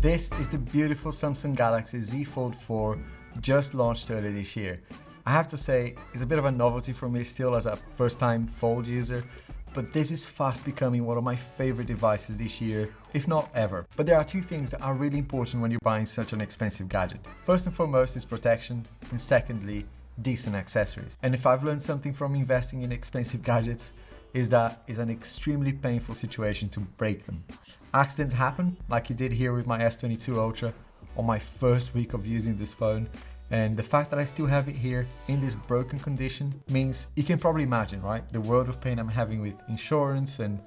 This is the beautiful Samsung Galaxy Z Fold 4, just launched earlier this year. I have to say, it's a bit of a novelty for me still as a first-time Fold user, but this is fast becoming one of my favorite devices this year, if not ever. But there are two things that are really important when you're buying such an expensive gadget. First and foremost is protection, and secondly, decent accessories. And if I've learned something from investing in expensive gadgets, is that it's an extremely painful situation to break them. Accidents happen, like it did here with my S22 Ultra on my first week of using this phone, and the fact that I still have it here in this broken condition means you can probably imagine, right? The world of pain I'm having with insurance, and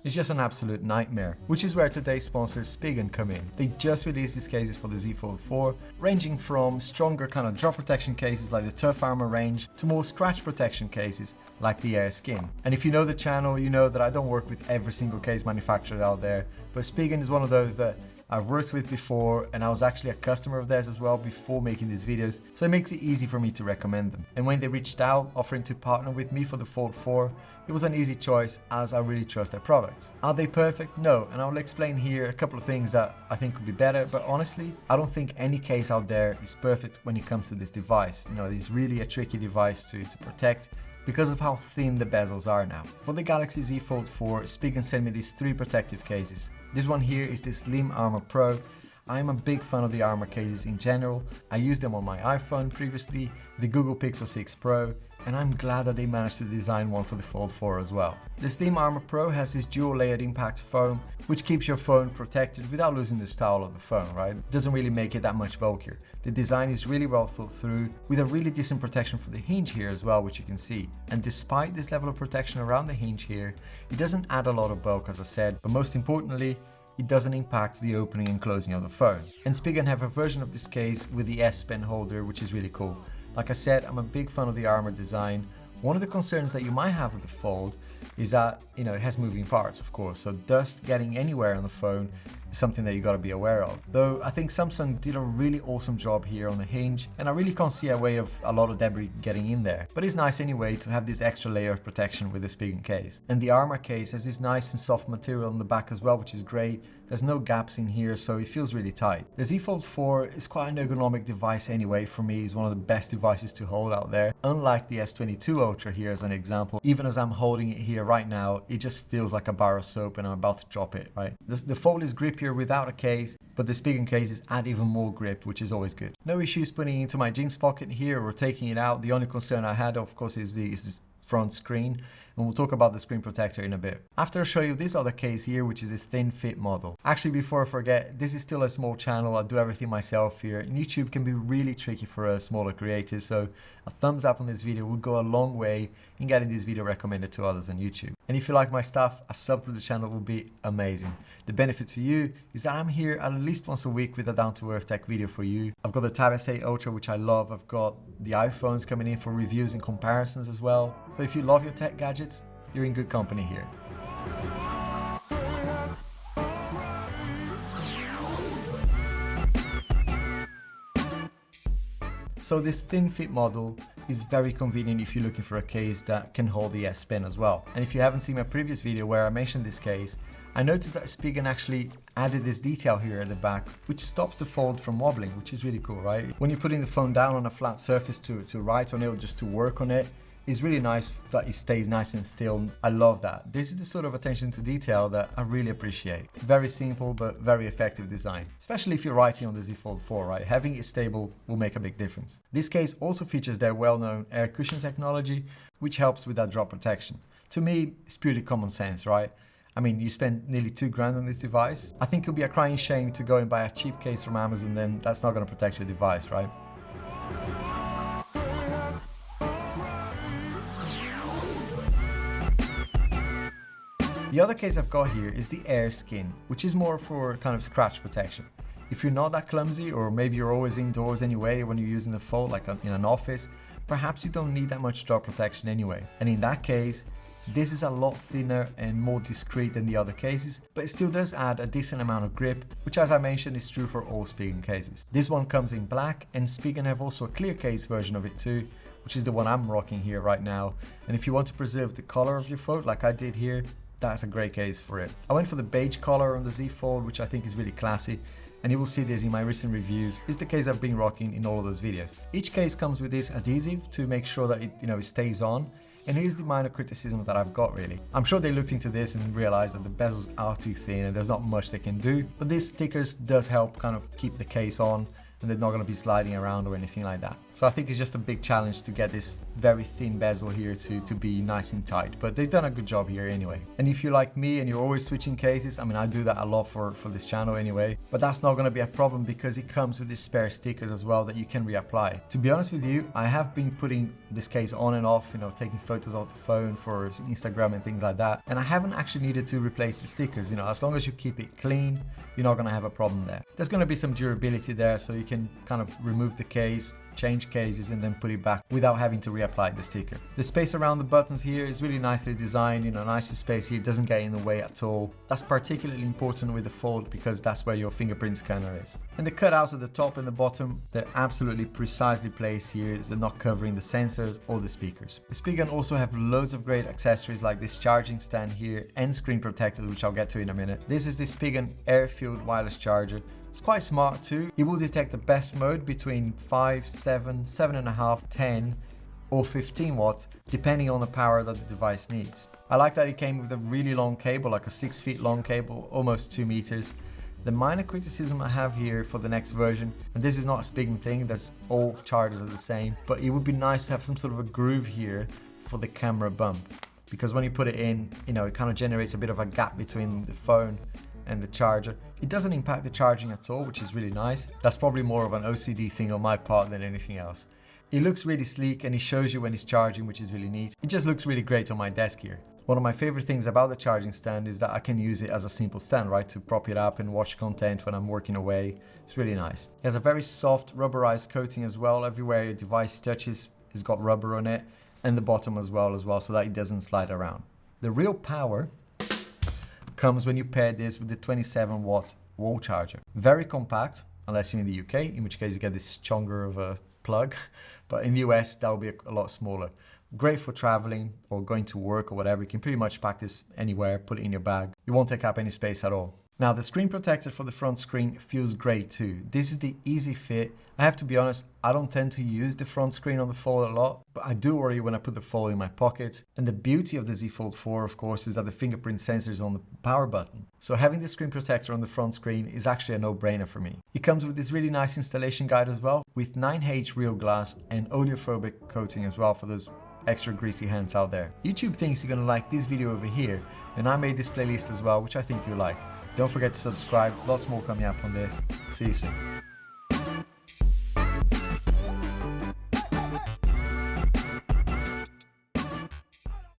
it's just an absolute nightmare. Which is where today's sponsor Spigen come in. They just released these cases for the Z Fold 4, ranging from stronger kind of drop protection cases like the Tough Armor range to more scratch protection cases like the AirSkin. And if you know the channel, you know that I don't work with every single case manufacturer out there, but Spigen is one of those that I've worked with before, and I was actually a customer of theirs as well before making these videos, so it makes it easy for me to recommend them. And when they reached out offering to partner with me for the Fold 4, it was an easy choice as I really trust their products. Are they perfect? No, and I'll explain here a couple of things that I think could be better, but honestly, I don't think any case out there is perfect when it comes to this device. You know, it's really a tricky device to protect because of how thin the bezels are now. For the Galaxy Z Fold 4, Spigen sent me these three protective cases. This one here is the Slim Armor Pro. I'm a big fan of the armor cases in general. I used them on my iPhone previously, the Google Pixel 6 Pro, and I'm glad that they managed to design one for the Fold 4 as well. The Slim Armor Pro has this dual layered impact foam, which keeps your phone protected without losing the style of the phone, right? It doesn't really make it that much bulkier. The design is really well thought through, with a really decent protection for the hinge here as well, which you can see. And despite this level of protection around the hinge here, it doesn't add a lot of bulk, as I said, but most importantly, it doesn't impact the opening and closing of the phone. And Spigen have a version of this case with the S Pen holder, which is really cool. Like I said, I'm a big fan of the armor design. One of the concerns that you might have with the Fold is that, you know, it has moving parts, of course, so dust getting anywhere on the phone is something that you got to be aware of. Though I think Samsung did a really awesome job here on the hinge, and I really can't see a way of a lot of debris getting in there. But it's nice anyway to have this extra layer of protection with the Spigen case. And the armor case has this nice and soft material on the back as well, which is great. There's no gaps in here, so it feels really tight. The Z Fold 4 is quite an ergonomic device anyway. For me, it's one of the best devices to hold out there. Unlike the S22 Ultra here as an example, even as I'm holding it here right now, it just feels like a bar of soap and I'm about to drop it, right? The Fold is grippier without a case, but the Spigen cases add even more grip, which is always good. No issues putting it into my jeans pocket here or taking it out. The only concern I had, of course, is this front screen, and we'll talk about the screen protector in a bit. After I show you this other case here, which is a thin fit model. Actually, before I forget, this is still a small channel. I do everything myself here, and YouTube can be really tricky for us smaller creators, so a thumbs up on this video would go a long way in getting this video recommended to others on YouTube. And if you like my stuff, a sub to the channel would be amazing. The benefit to you is that I'm here at least once a week with a down-to-earth tech video for you. I've got the Tab S8 Ultra, which I love. I've got the iPhones coming in for reviews and comparisons as well. So if you love your tech gadgets, you're in good company here. So this thin fit model is very convenient if you're looking for a case that can hold the S Pen as well. And if you haven't seen my previous video where I mentioned this case, I noticed that Spigen actually added this detail here at the back, which stops the Fold from wobbling, which is really cool, right? When you're putting the phone down on a flat surface to write on it or just to work on it, it's really nice that it stays nice and still. I love that. This is the sort of attention to detail that I really appreciate. Very simple but very effective design, especially if you're writing on the Z Fold 4, right? Having it stable will make a big difference. This case also features their well-known air cushion technology, which helps with that drop protection. To me, it's purely common sense, right? I mean, you spend nearly $2,000 on this device. I think it would be a crying shame to go and buy a cheap case from Amazon, then that's not going to protect your device, right? The other case I've got here is the AirSkin, which is more for kind of scratch protection. If you're not that clumsy, or maybe you're always indoors anyway when you're using the Fold, like in an office, perhaps you don't need that much drop protection anyway. And in that case, this is a lot thinner and more discreet than the other cases, but it still does add a decent amount of grip, which as I mentioned is true for all Spigen cases. This one comes in black, and Spigen have also a clear case version of it too, which is the one I'm rocking here right now. And if you want to preserve the color of your Fold like I did here, that's a great case for it. I went for the beige color on the Z Fold, which I think is really classy. and you will see this in my recent reviews. It's the case I've been rocking in all of those videos. Each case comes with this adhesive to make sure that it stays on. And here's the minor criticism that I've got really. I'm sure they looked into this and realized that the bezels are too thin and there's not much they can do, but these stickers does help kind of keep the case on, and they're not going to be sliding around or anything like that. So I think it's just a big challenge to get this very thin bezel here to be nice and tight, but they've done a good job here anyway. And if you're like me and you're always switching cases, I mean, I do that a lot for this channel anyway, but that's not going to be a problem because it comes with these spare stickers as well that you can reapply. To be honest with you, I have been putting this case on and off, taking photos off the phone for Instagram and things like that, and I haven't actually needed to replace the stickers. As long as you keep it clean, you're not going to have a problem there. There's going to be some durability there, so you can kind of remove the case, change cases, and then put it back without having to reapply the sticker. The space around the buttons here is really nicely designed, nice space here, doesn't get in the way at all. That's particularly important with the Fold because that's where your fingerprint scanner is. And the cutouts at the top and the bottom, they're absolutely precisely placed here. They're not covering the sensors or the speakers. The Spigen also have loads of great accessories like this charging stand here and screen protectors, which I'll get to in a minute. This is the Spigen air-filled wireless charger. It's quite smart too. It will detect the best mode between 5, 7, 7.5, 10 or 15 watts depending on the power that the device needs. I like that it came with a really long cable, like a 6 feet long cable, almost 2 meters. The minor criticism I have here for the next version, and this is not a Spigen thing, that's all chargers are the same, but it would be nice to have some sort of a groove here for the camera bump, because when you put it in, it kind of generates a bit of a gap between the phone and the charger. It doesn't impact the charging at all, which is really nice. That's probably more of an OCD thing on my part than anything else. It looks really sleek and it shows you when it's charging, which is really neat. It just looks really great on my desk here. One of my favorite things about the charging stand is that I can use it as a simple stand, right? To prop it up and watch content when I'm working away. It's really nice. It has a very soft rubberized coating as well. Everywhere your device touches, it's got rubber on it, and the bottom as well, so that it doesn't slide around. The real power comes when you pair this with the 27 watt wall charger. Very compact, unless you're in the UK, in which case you get this stronger of a plug, but in the US that will be a lot smaller. Great for traveling or going to work or whatever. You can pretty much pack this anywhere, put it in your bag. It won't take up any space at all. Now the screen protector for the front screen feels great too. This is the easy fit. I have to be honest, I don't tend to use the front screen on the Fold a lot, but I do worry when I put the Fold in my pocket. And the beauty of the Z Fold 4, of course, is that the fingerprint sensor is on the power button. So having the screen protector on the front screen is actually a no-brainer for me. It comes with this really nice installation guide as well, with 9H real glass and oleophobic coating as well for those extra greasy hands out there. YouTube thinks you're gonna like this video over here, and I made this playlist as well, which I think you'll like. Don't forget to subscribe, lots more coming up on this. See you soon.